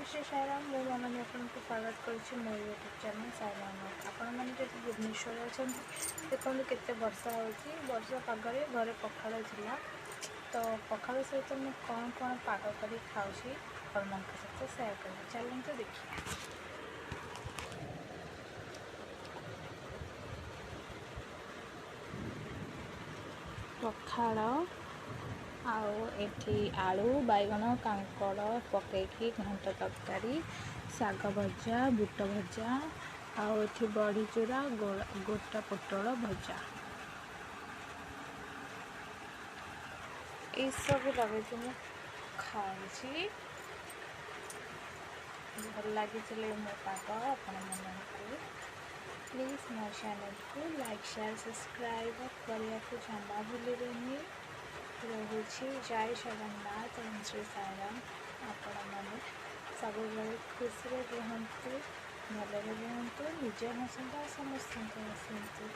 श्री साईराम मो मननी आपको स्वागत करुँच मो यूट्यूब चैनल साईराम। आपण मैंने जो भुवनेश्वर अच्छा देखो केते वर्षा वर्षा पागरे घरे पखाड़ था तो पखाड़ सहित मुझे कौन कौन पाग कर खाऊँगी आप सहित सेयार करें चलते देखिए। पखाड़ आठी आलू बैगन कांकड़ पकईकी घंट तरकारी शाग भजा बुट भजा आठी बड़ी चूरा गोटा पोटल भजा ये सब लगे मुझे खाऊँगी भल लगी मो पाग आपण मानक प्लीज मो चैनल को लाइक शेयर सब्सक्राइब करने को जमा भूलें। रहुछि जय जगन्नाथ ओम श्री साईराम। आपण मैंने सब खुशी रुहतु भलरे रुहतु निजे हसतु समस्त हसतु।